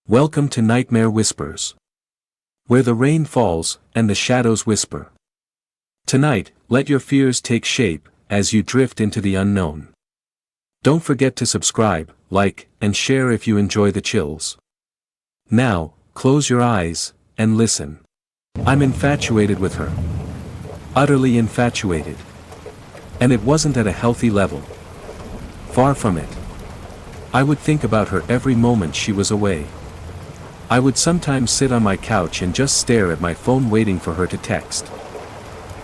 Welcome to Nightmare Whispers, where the rain falls and the shadows whisper. Tonight, let your fears take shape as you drift into the unknown. Don't forget to subscribe, like, and share if you enjoy the chills. Now, close your eyes and listen. I'm infatuated with her. Utterly infatuated. And it wasn't at a healthy level. Far from it. I would think about her every moment she was away. I would sometimes sit on my couch and just stare at my phone waiting for her to text.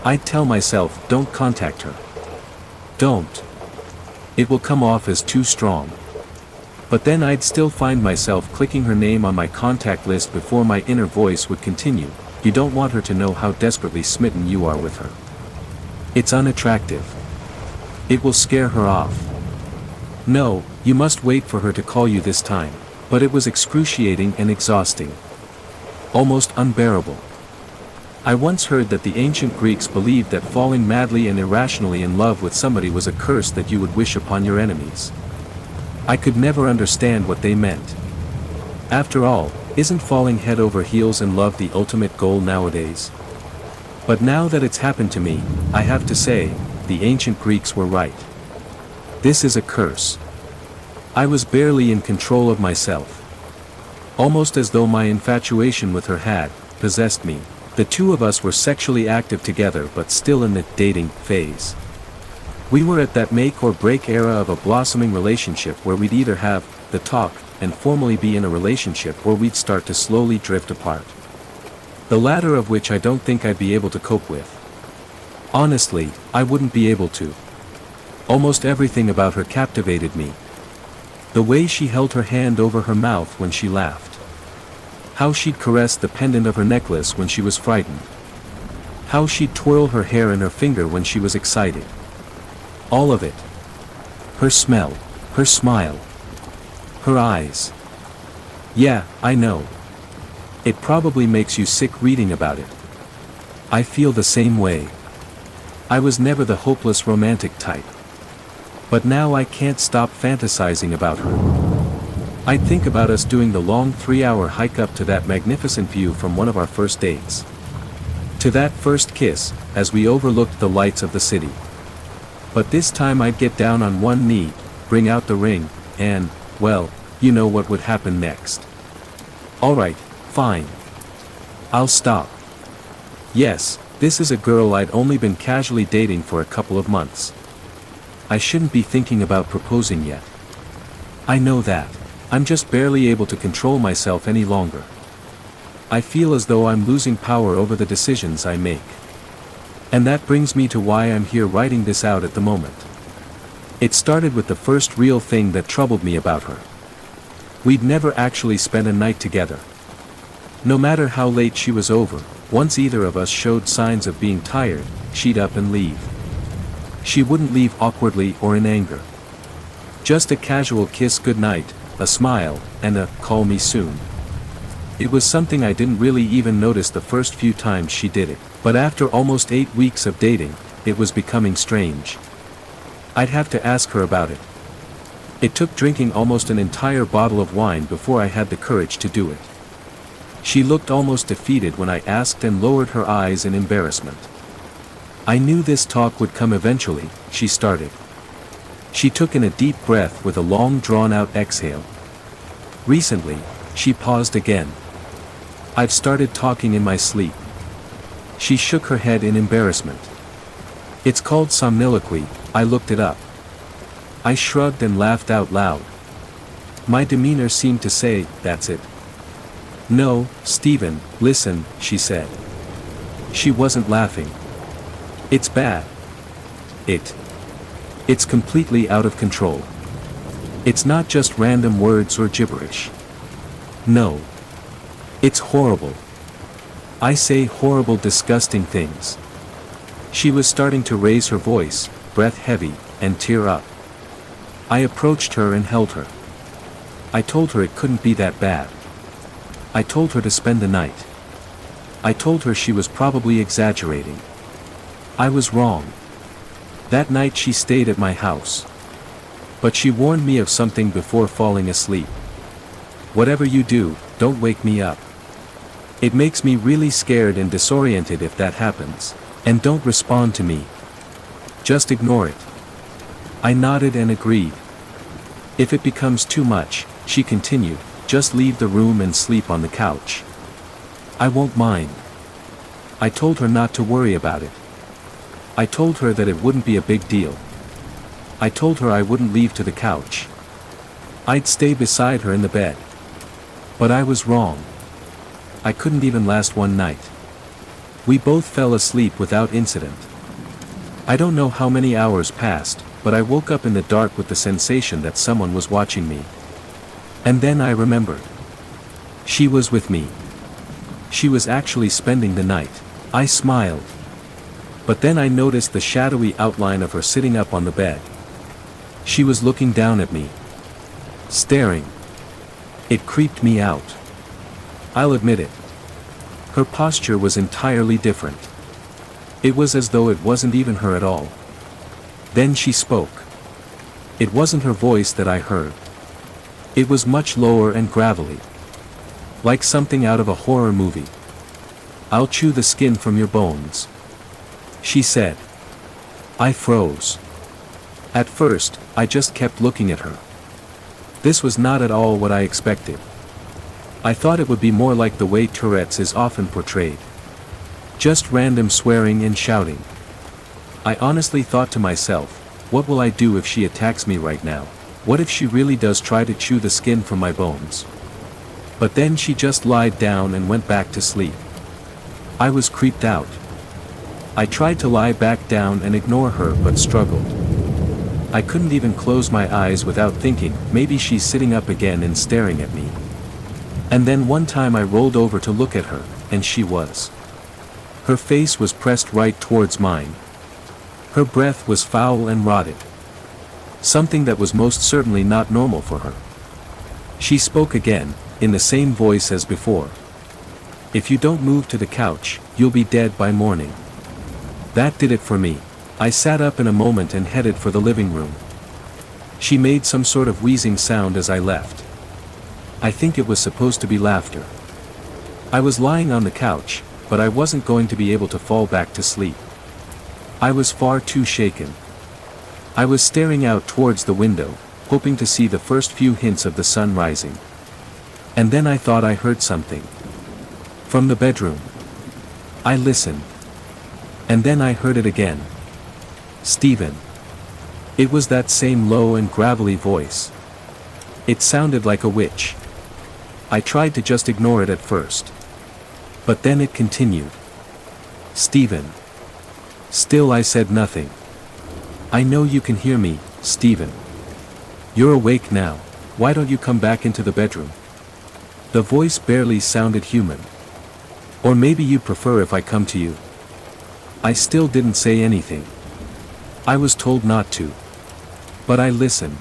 I'd tell myself, don't contact her. Don't. It will come off as too strong. But then I'd still find myself clicking her name on my contact list before my inner voice would continue. You don't want her to know how desperately smitten you are with her. It's unattractive. It will scare her off. No, you must wait for her to call you this time. But it was excruciating and exhausting. Almost unbearable. I once heard that the ancient Greeks believed that falling madly and irrationally in love with somebody was a curse that you would wish upon your enemies. I could never understand what they meant. After all, isn't falling head over heels in love the ultimate goal nowadays? But now that it's happened to me, I have to say, the ancient Greeks were right. This is a curse. I was barely in control of myself. Almost as though my infatuation with her had possessed me. The two of us were sexually active together but still in the dating phase. We were at that make or break era of a blossoming relationship where we'd either have the talk and formally be in a relationship or we'd start to slowly drift apart. The latter of which I don't think I'd be able to cope with. Honestly, I wouldn't be able to. Almost everything about her captivated me. The way she held her hand over her mouth when she laughed. How she'd caress the pendant of her necklace when she was frightened. How she'd twirl her hair in her finger when she was excited. All of it. Her smell, her smile. Her eyes. Yeah, I know. It probably makes you sick reading about it. I feel the same way. I was never the hopeless romantic type. But now I can't stop fantasizing about her. I'd think about us doing the long 3-hour hike up to that magnificent view from one of our first dates. To that first kiss, as we overlooked the lights of the city. But this time I'd get down on one knee, bring out the ring, and, well, you know what would happen next. Alright, fine. I'll stop. Yes, this is a girl I'd only been casually dating for a couple of months. I shouldn't be thinking about proposing yet. I know that. I'm just barely able to control myself any longer. I feel as though I'm losing power over the decisions I make. And that brings me to why I'm here writing this out at the moment. It started with the first real thing that troubled me about her. We'd never actually spent a night together. No matter how late she was over, once either of us showed signs of being tired, she'd up and leave. She wouldn't leave awkwardly or in anger. Just a casual kiss goodnight, a smile, and a call me soon. It was something I didn't really even notice the first few times she did it, but after almost 8 weeks of dating, it was becoming strange. I'd have to ask her about it. It took drinking almost an entire bottle of wine before I had the courage to do it. She looked almost defeated when I asked and lowered her eyes in embarrassment. I knew this talk would come eventually, she started. She took in a deep breath with a long drawn-out exhale. Recently, she paused again. I've started talking in my sleep. She shook her head in embarrassment. It's called somniloquy, I looked it up. I shrugged and laughed out loud. My demeanor seemed to say, that's it. No, Stephen, listen, she said. She wasn't laughing. It's bad. It's completely out of control. It's not just random words or gibberish. No. It's horrible. I say horrible, disgusting things. She was starting to raise her voice, breath heavy, and tear up. I approached her and held her. I told her it couldn't be that bad. I told her to spend the night. I told her she was probably exaggerating. I was wrong. That night she stayed at my house. But she warned me of something before falling asleep. Whatever you do, don't wake me up. It makes me really scared and disoriented if that happens. And don't respond to me. Just ignore it. I nodded and agreed. If it becomes too much, she continued, just leave the room and sleep on the couch. I won't mind. I told her not to worry about it. I told her that it wouldn't be a big deal. I told her I wouldn't leave to the couch. I'd stay beside her in the bed. But I was wrong. I couldn't even last one night. We both fell asleep without incident. I don't know how many hours passed, but I woke up in the dark with the sensation that someone was watching me. And then I remembered. She was with me. She was actually spending the night. I smiled. But then I noticed the shadowy outline of her sitting up on the bed. She was looking down at me. Staring. It creeped me out. I'll admit it. Her posture was entirely different. It was as though it wasn't even her at all. Then she spoke. It wasn't her voice that I heard. It was much lower and gravelly. Like something out of a horror movie. I'll chew the skin from your bones. She said. I froze. At first, I just kept looking at her. This was not at all what I expected. I thought it would be more like the way Tourette's is often portrayed. Just random swearing and shouting. I honestly thought to myself, what will I do if she attacks me right now? What if she really does try to chew the skin from my bones? But then she just lied down and went back to sleep. I was creeped out. I tried to lie back down and ignore her but struggled. I couldn't even close my eyes without thinking, maybe she's sitting up again and staring at me. And then one time I rolled over to look at her, and she was. Her face was pressed right towards mine. Her breath was foul and rotted. Something that was most certainly not normal for her. She spoke again, in the same voice as before. If you don't move to the couch, you'll be dead by morning. That did it for me. I sat up in a moment and headed for the living room. She made some sort of wheezing sound as I left. I think it was supposed to be laughter. I was lying on the couch, but I wasn't going to be able to fall back to sleep. I was far too shaken. I was staring out towards the window, hoping to see the first few hints of the sun rising. And then I thought I heard something. From the bedroom. I listened. And then I heard it again. Stephen. It was that same low and gravelly voice. It sounded like a witch. I tried to just ignore it at first. But then it continued. Stephen. Still I said nothing. I know you can hear me, Stephen. You're awake now, why don't you come back into the bedroom? The voice barely sounded human. Or maybe you prefer if I come to you. I still didn't say anything. I was told not to. But I listened.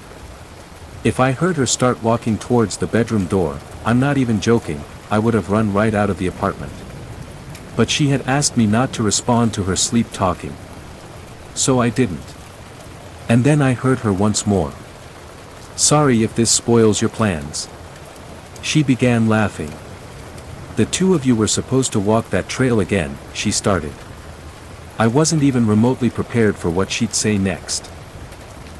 If I heard her start walking towards the bedroom door, I'm not even joking, I would have run right out of the apartment. But she had asked me not to respond to her sleep talking. So I didn't. And then I heard her once more. Sorry if this spoils your plans. She began laughing. The two of you were supposed to walk that trail again, she started. I wasn't even remotely prepared for what she'd say next.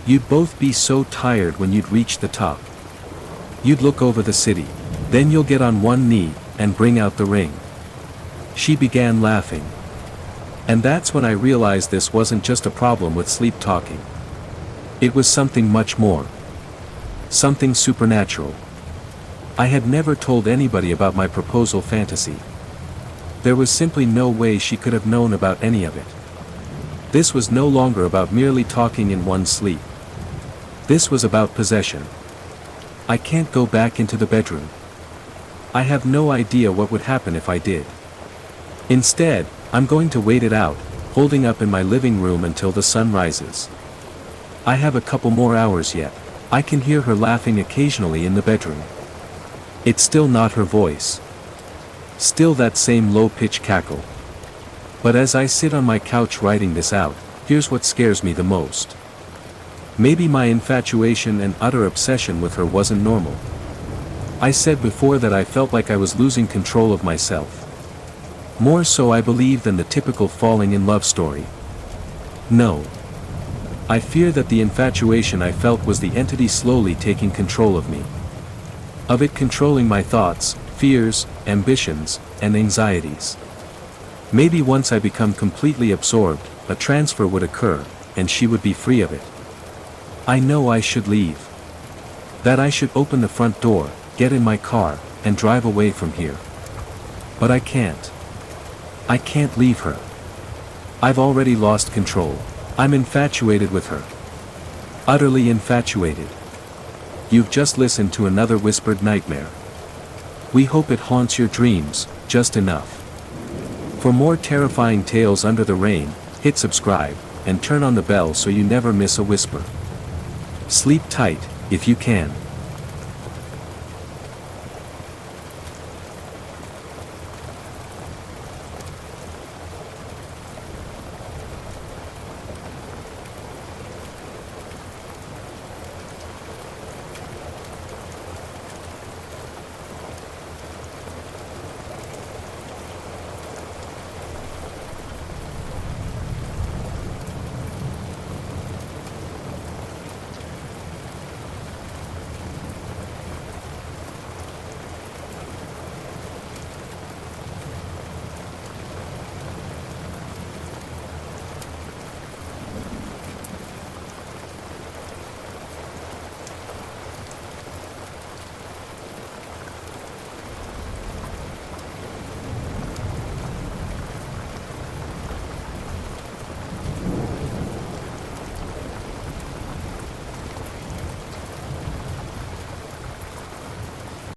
You'd both be so tired when you'd reach the top. You'd look over the city. Then you'll get on one knee, and bring out the ring. She began laughing. And that's when I realized this wasn't just a problem with sleep talking. It was something much more. Something supernatural. I had never told anybody about my proposal fantasy. There was simply no way she could have known about any of it. This was no longer about merely talking in one's sleep. This was about possession. I can't go back into the bedroom. I have no idea what would happen if I did. Instead, I'm going to wait it out, holding up in my living room until the sun rises. I have a couple more hours yet. I can hear her laughing occasionally in the bedroom. It's still not her voice. Still that same low-pitched cackle. But as I sit on my couch writing this out, here's what scares me the most. Maybe my infatuation and utter obsession with her wasn't normal. I said before that I felt like I was losing control of myself. More so I believe than the typical falling in love story. No. I fear that the infatuation I felt was the entity slowly taking control of me. Of it controlling my thoughts, fears, ambitions, and anxieties. Maybe once I become completely absorbed, a transfer would occur, and she would be free of it. I know I should leave. That I should open the front door, get in my car, and drive away from here. But I can't. I can't leave her. I've already lost control. I'm infatuated with her. Utterly infatuated. You've just listened to another whispered nightmare. We hope it haunts your dreams, just enough. For more terrifying tales under the rain, hit subscribe, and turn on the bell so you never miss a whisper. Sleep tight, if you can.